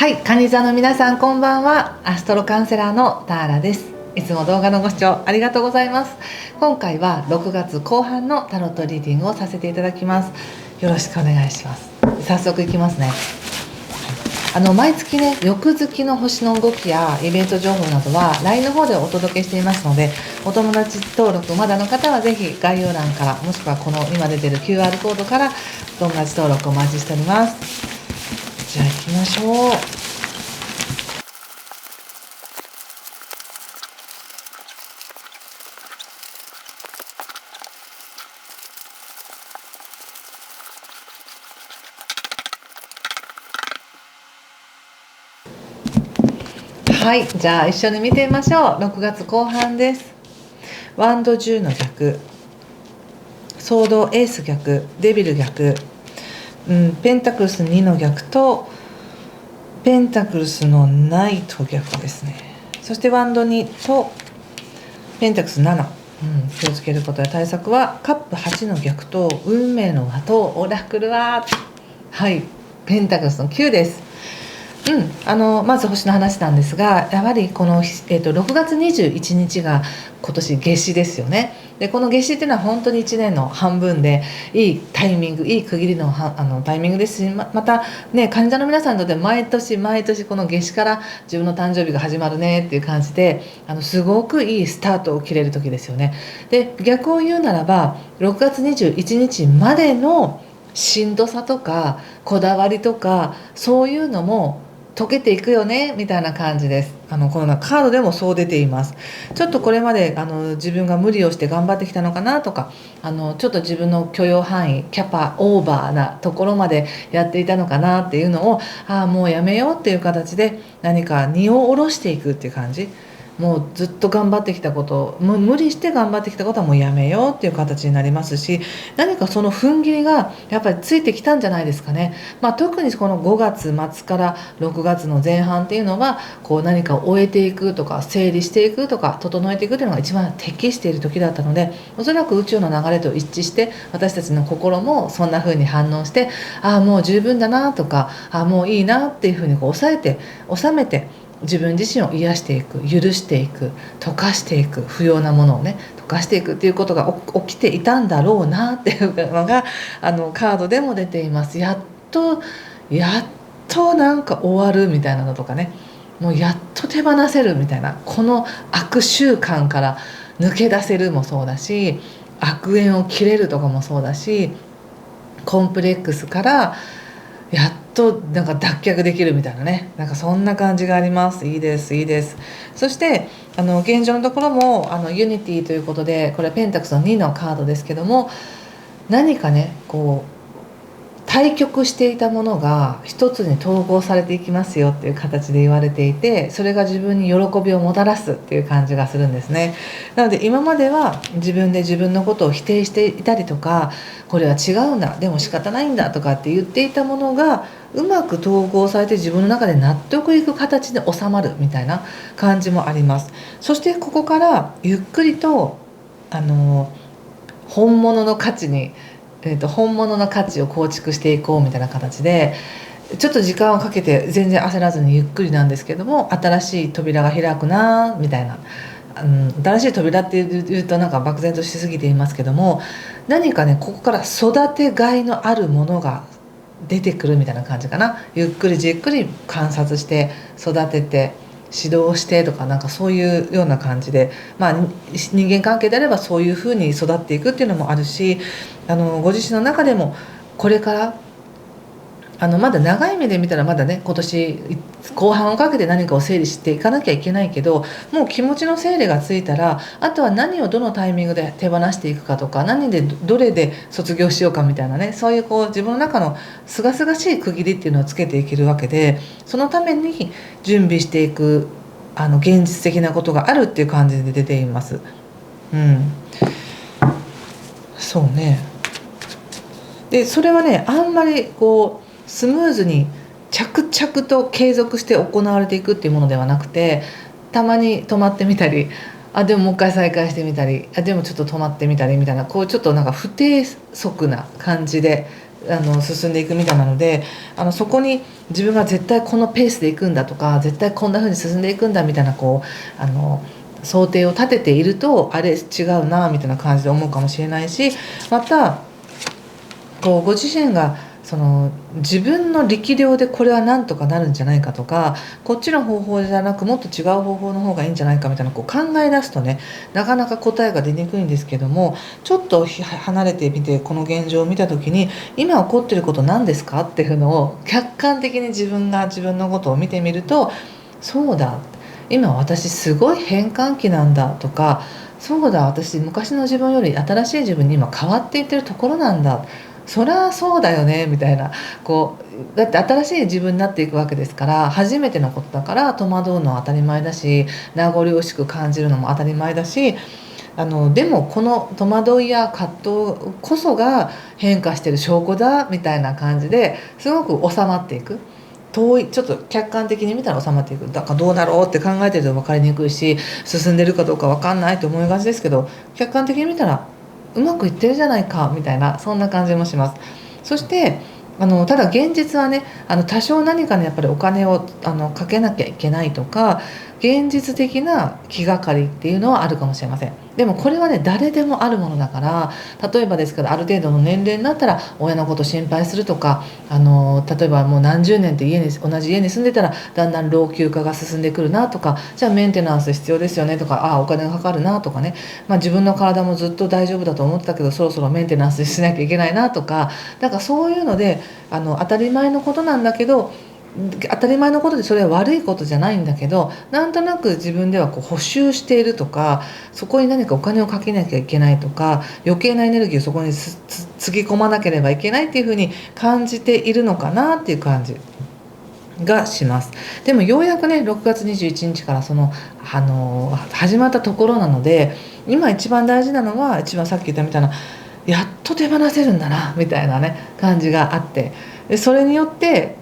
はい、カニ座の皆さんこんばんは。アストロカウンセラーのターラです。いつも動画のご視聴ありがとうございます。今回は6月後半のタロットリーディングをさせていただきます。よろしくお願いします。早速いきますね。毎月ね、翌月の星の動きやイベント情報などは LINE の方でお届けしていますので、お友達登録まだの方はぜひ概要欄から、もしくはこの今出ている QR コードからお友達登録お待ちしております。じゃあ行きましょう。はい、じゃあ一緒に見てみましょう。6月後半です。ワンド10の逆、ソードエース逆、デビル逆、ペンタクルス2の逆とペンタクルスのナイト逆ですね。そしてワンド2とペンタクルス7、気をつけることや対策はカップ8の逆と運命の輪とオラクルはペンタクルスの9です。まず星の話なんですが、やはりこの、6月21日が今年夏至ですよね。でこの夏至っていうのは本当に1年の半分でいいタイミング、いい区切りのタイミングですし、またね、患者の皆さんにとって毎年この夏至から自分の誕生日が始まるねっていう感じですごくいいスタートを切れる時ですよね。で逆を言うならば6月21日までのしんどさとかこだわりとかそういうのも溶けていくよねみたいな感じです。このカードでもそう出ています。ちょっとこれまで自分が無理をして頑張ってきたのかなとか、ちょっと自分の許容範囲キャパオーバーなところまでやっていたのかなっていうのをもうやめようっていう形で何か荷を下ろしていくっていう感じ。もうずっと頑張ってきたこと無理して頑張ってきたことはもうやめようっていう形になりますし、何かその踏ん切りがやっぱりついてきたんじゃないですかね。特にこの5月末から6月の前半っていうのはこう何かを終えていくとか整理していくとか整えていくというのが一番適している時だったので、おそらく宇宙の流れと一致して私たちの心もそんな風に反応して、もう十分だなとかもういいなっていう風に抑えて収めて自分自身を癒していく、許していく、溶かしていく、不要なものをね溶かしていくっていうことが起きていたんだろうなっていうのがカードでも出ています。やっとなんか終わるみたいなのとかね、もうやっと手放せるみたいな、この悪習慣から抜け出せるもそうだし、悪縁を切れるとかもそうだし、コンプレックスからやっとなんか脱却できるみたいなね、なんかそんな感じがあります。いいです。そして現状のところもユニティということで、これはペンタクスの2のカードですけども、何かねこう対極していたものが一つに統合されていきますよっていう形で言われていて、それが自分に喜びをもたらすっていう感じがするんですね。なので今までは自分で自分のことを否定していたりとか、これは違うんだ、でも仕方ないんだとかって言っていたものがうまく統合されて自分の中で納得いく形で収まるみたいな感じもあります。そしてここからゆっくりと本物の価値に本物の価値を構築していこうみたいな形で、ちょっと時間をかけて全然焦らずにゆっくりなんですけども、新しい扉が開くなみたいな、新しい扉っていうとなんか漠然としすぎていますけども、何かねここから育てがいのあるものが出てくるみたいな感じかな。ゆっくりじっくり観察して育てて指導してとか、なんかそういうような感じで、人間関係であればそういうふうに育っていくっていうのもあるし、ご自身の中でもこれからまだ長い目で見たらまだね今年後半をかけて何かを整理していかなきゃいけないけど、もう気持ちの整理がついたらあとは何をどのタイミングで手放していくかとか、何でどれで卒業しようかみたいなね、そういう自分の中のすがすがしい区切りっていうのをつけていけるわけで、そのために準備していく現実的なことがあるっていう感じで出ています。そうね。でそれはねあんまりスムーズに着々と継続して行われていくっていうものではなくて、たまに止まってみたり、でももう一回再開してみたり、でもちょっと止まってみたりみたいな、ちょっとなんか不定則な感じで進んでいくみたいなので、そこに自分が絶対このペースでいくんだとか、絶対こんな風に進んでいくんだみたいな想定を立てていると、あれ違うなみたいな感じで思うかもしれないし、またご自身が自分の力量でこれはなんとかなるんじゃないかとか、こっちの方法じゃなくもっと違う方法の方がいいんじゃないかみたいな考え出すとね、なかなか答えが出にくいんですけども、ちょっと離れてみてこの現状を見た時に、今起こってること何ですかっていうのを客観的に自分が自分のことを見てみると、そうだ、今私すごい変換期なんだとか、そうだ、私昔の自分より新しい自分に今変わっていってるところなんだ、そりゃそうだよねみたいな、だって新しい自分になっていくわけですから、初めてのことだから戸惑うのは当たり前だし、名残惜しく感じるのも当たり前だし、でもこの戸惑いや葛藤こそが変化してる証拠だみたいな感じですごく収まっていく。遠い、ちょっと客観的に見たら収まっていく。だからどうだろうって考えてると分かりにくいし、進んでるかどうか分かんないと思いがちですけど、客観的に見たらうまくいってるじゃないかみたいな、そんな感じもします。そしてただ現実はね、多少何かねやっぱりお金をかけなきゃいけないとか、現実的な気がかりっていうのはあるかもしれません。でもこれはね誰でもあるものだから、例えばですけど、ある程度の年齢になったら親のこと心配するとか、例えばもう何十年って同じ家に住んでたらだんだん老朽化が進んでくるなとか、じゃあメンテナンス必要ですよねとか、お金がかかるなとかね、自分の体もずっと大丈夫だと思ってたけどそろそろメンテナンスしなきゃいけないなとか、だからそういうので当たり前のことなんだけど、当たり前のことでそれは悪いことじゃないんだけど、なんとなく自分では補修しているとか、そこに何かお金をかけなきゃいけないとか、余計なエネルギーをそこにつぎ込まなければいけないっていうふうに感じているのかなっていう感じがします。でもようやくね6月21日から始まったところなので、今一番大事なのは、一番さっき言ったみたいな、やっと手放せるんだなみたいなね感じがあって、それによって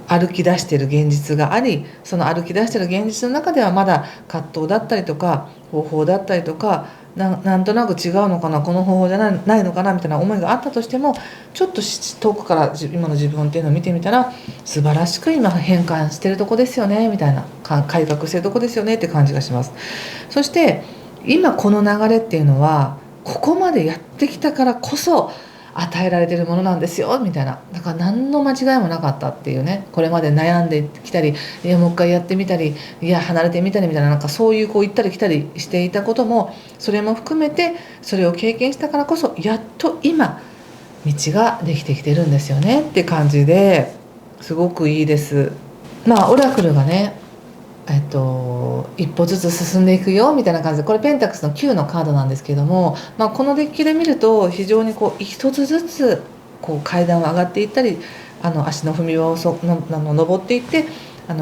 歩き出している現実があり、その歩き出している現実の中ではまだ葛藤だったりとか方法だったりとか、なんとなく違うのかな、この方法じゃないのかなみたいな思いがあったとしても、ちょっと遠くから今の自分っていうのを見てみたら、素晴らしく今変換してるとこですよねみたいな、改革してるとこですよねって感じがします。そして今この流れっていうのはここまでやってきたからこそ与えられてるものなんですよみたいな、だから何の間違いもなかったっていうね、これまで悩んできたり、いやもう一回やってみたり、いや離れてみたりみたいな、なんかそういう行ったり来たりしていたことも、それも含めてそれを経験したからこそ、やっと今道ができてきてるんですよねって感じで、すごくいいです。オラクルがね一歩ずつ進んでいくよみたいな感じで、これペンタクスの9のカードなんですけども、このデッキで見ると非常に一つずつ階段を上がっていったり、足の踏み場を登っていって、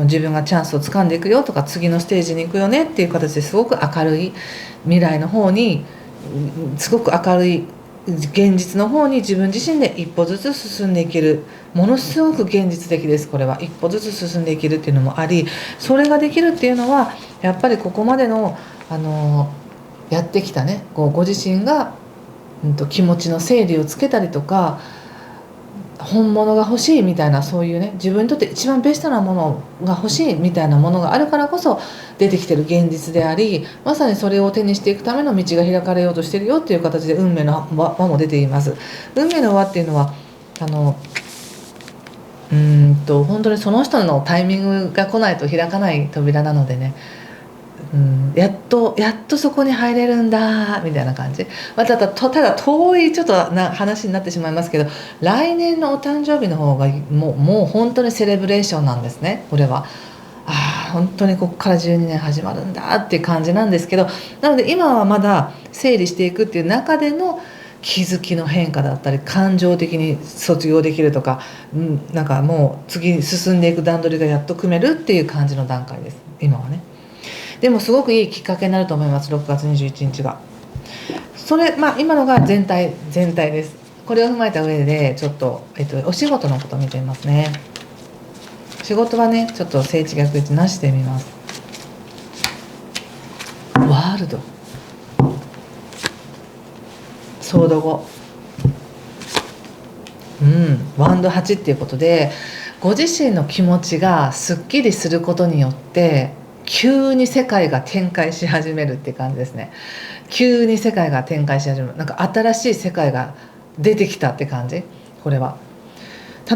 自分がチャンスを掴んでいくよとか、次のステージに行くよねっていう形ですごく明るい未来の方に、すごく明るい現実の方に自分自身で一歩ずつ進んでいける、ものすごく現実的です。これは一歩ずつ進んでいけるっていうのもあり、それができるっていうのはやっぱりここまでのやってきたね、ご自身が、気持ちの整理をつけたりとか、本物が欲しいみたいな、そういうね、自分にとって一番ベストなものが欲しいみたいなものがあるからこそ出てきてる現実であり、まさにそれを手にしていくための道が開かれようとしてるよっていう形で、運命の輪も出ています。運命の輪っていうのは本当にその人のタイミングが来ないと開かない扉なのでね、やっとそこに入れるんだみたいな感じ。ただ遠いちょっと話になってしまいますけど、来年のお誕生日の方がもう本当にセレブレーションなんですね。これは本当にここから12年始まるんだっていう感じなんですけど、なので今はまだ整理していくっていう中での気づきの変化だったり、感情的に卒業できるとか、なんかもう次に進んでいく段取りがやっと組めるっていう感じの段階です今はね。でもすごくいいきっかけになると思います、6月21日が。それ今のが全体です。これを踏まえた上でちょっと、お仕事のことを見てみますね。仕事はねちょっと聖地逆位置なしで見ます。ワールド、ソード5、8っていうことで、ご自身の気持ちがすっきりすることによって急に世界が展開し始めるっていう感じですね。急に世界が展開し始める、なんか新しい世界が出てきたって感じ。これは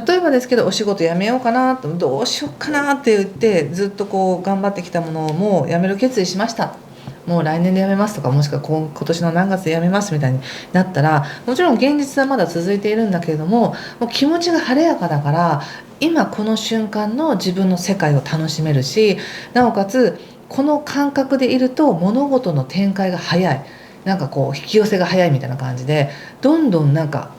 例えばですけど、お仕事辞めようかなと、どうしようかなって言ってずっとこう頑張ってきたものをもう辞める決意しました、もう来年で辞めますとか、もしくは今年の何月で辞めますみたいになったら、もちろん現実はまだ続いているんだけれども、もう気持ちが晴れやかだから、今この瞬間の自分の世界を楽しめるし、なおかつこの感覚でいると物事の展開が早い、なんかこう引き寄せが早いみたいな感じで、どんどんなんか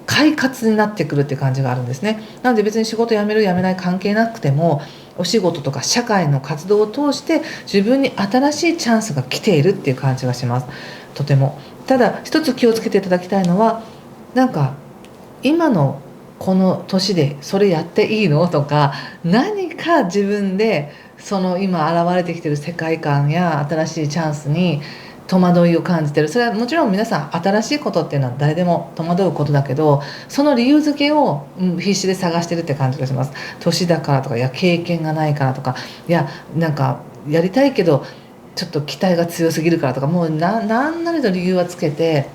快活になってくるっていう感じがあるんですね。なので別に仕事辞める辞めない関係なくても、お仕事とか社会の活動を通して自分に新しいチャンスが来ているっていう感じがします。とても。ただ一つ気をつけていただきたいのは、なんか今のこの年でそれやっていいのとか、何か自分でその今現れてきてる世界観や新しいチャンスに戸惑いを感じてる。それはもちろん皆さん新しいことっていうのは誰でも戸惑うことだけど、その理由付けを必死で探してるって感じがします。年だからとか、いや経験がないからとか、いやなんかやりたいけどちょっと期待が強すぎるからとか、もう何なりと理由はつけて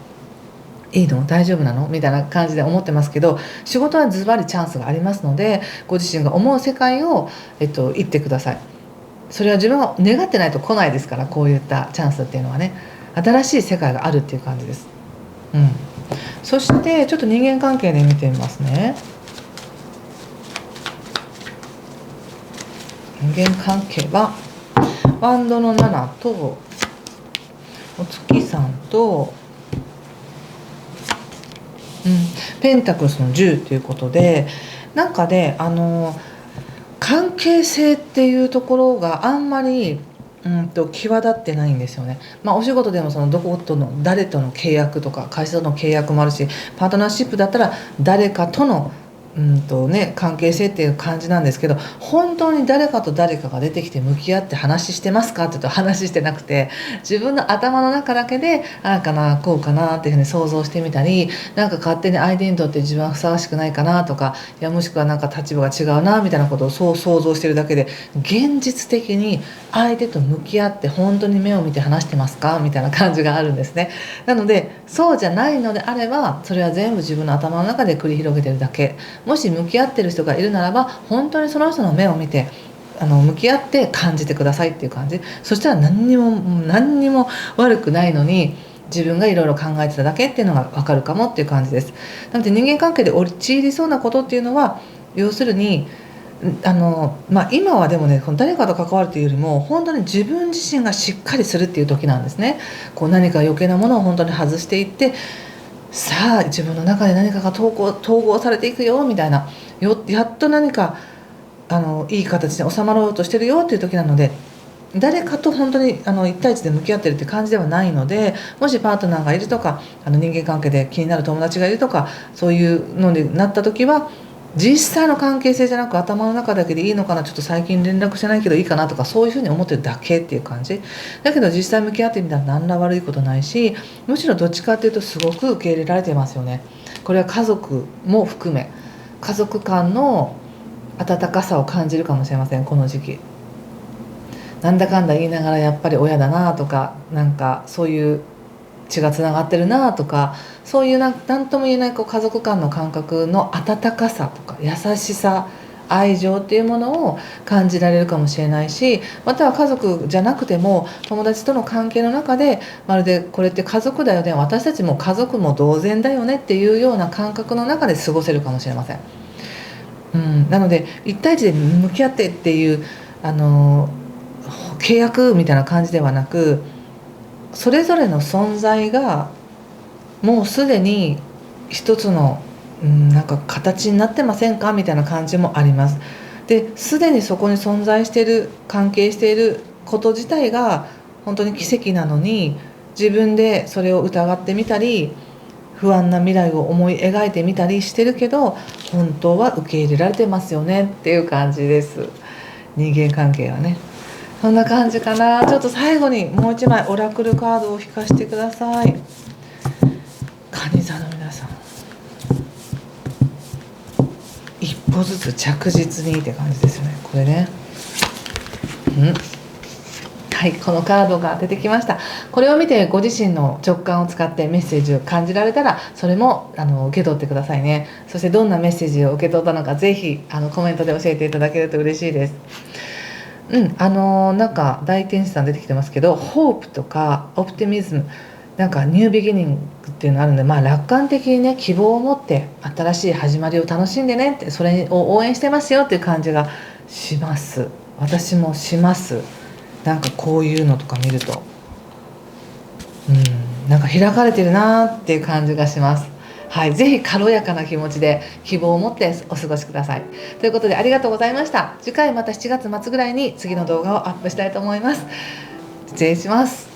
いいの大丈夫なのみたいな感じで思ってますけど、仕事はズバリチャンスがありますので、ご自身が思う世界を、言ってください。それは自分が願ってないと来ないですから、こういったチャンスっていうのはね、新しい世界があるっていう感じです。そしてちょっと人間関係で見てみますね。人間関係はワンドの7とお月さんと、ペンタクルスの10ということで、なんかね関係性っていうところがあんまり際立ってないんですよね。お仕事でもそのどことの誰との契約とか、会社との契約もあるし、パートナーシップだったら誰かとの関係性っていう感じなんですけど、本当に誰かと誰かが出てきて向き合って話してますかって言うと話してなくて、自分の頭の中だけでああかなこうかなっていうふうに想像してみたり、なんか勝手に相手にとって自分はふさわしくないかなとか、いやもしくはなんか立場が違うなみたいなことをそう想像してるだけで、現実的に相手と向き合って本当に目を見て話してますかみたいな感じがあるんですね。なのでそうじゃないのであれば、それは全部自分の頭の中で繰り広げてるだけ。もし向き合ってる人がいるならば、本当にその人の目を見て向き合って感じてくださいっていう感じ。そしたら何にも悪くないのに、自分がいろいろ考えてただけっていうのが分かるかもっていう感じです。なので人間関係で陥りそうなことっていうのは、要するに今はでもね、誰かと関わるというよりも本当に自分自身がしっかりするっていう時なんですね。こう何か余計なものを本当に外していって、さあ自分の中で何かが統合されていくよみたいな、やっと何かいい形で収まろうとしてるよっていう時なので、誰かと本当に一対一で向き合ってるって感じではないので、もしパートナーがいるとか人間関係で気になる友達がいるとか、そういうのになった時は、実際の関係性じゃなく頭の中だけでいいのかな、ちょっと最近連絡してないけどいいかなとか、そういうふうに思ってるだけっていう感じだけど、実際向き合ってみたら何ら悪いことないし、むしろどっちかっていうとすごく受け入れられてますよね。これは家族も含め、家族間の温かさを感じるかもしれません。この時期なんだかんだ言いながらやっぱり親だなとか、なんかそういう血がつながってるなとか、そういう何とも言えない家族間の感覚の温かさとか優しさ、愛情っていうものを感じられるかもしれないし、または家族じゃなくても友達との関係の中で、まるでこれって家族だよね、私たちも家族も同然だよねっていうような感覚の中で過ごせるかもしれません。なので一対一で向き合ってっていう契約みたいな感じではなく、それぞれの存在がもうすでに一つのなんか形になってませんかみたいな感じもあります。ですでにそこに存在している、関係していること自体が本当に奇跡なのに、自分でそれを疑ってみたり、不安な未来を思い描いてみたりしてるけど、本当は受け入れられてますよねっていう感じです。人間関係はね、そんな感じかな。ちょっと最後にもう一枚オラクルカードを引かせてください。蟹座の皆さん、歩ずつ着実にって感じですよね。これね、はい、このカードが出てきました。これを見てご自身の直感を使ってメッセージを感じられたら、それも受け取ってくださいね。そしてどんなメッセージを受け取ったのか、ぜひコメントで教えていただけると嬉しいです。なんか大天使さん出てきてますけど、ホープとかオプティミズム、なんかニュービギニングっていうのがあるので、楽観的にね、希望を持って新しい始まりを楽しんでねって、それを応援してますよっていう感じがします。私もします。なんかこういうのとか見ると、なんか開かれてるなっていう感じがします。はい、ぜひ軽やかな気持ちで希望を持ってお過ごしください。ということでありがとうございました。次回また7月末ぐらいに次の動画をアップしたいと思います。失礼します。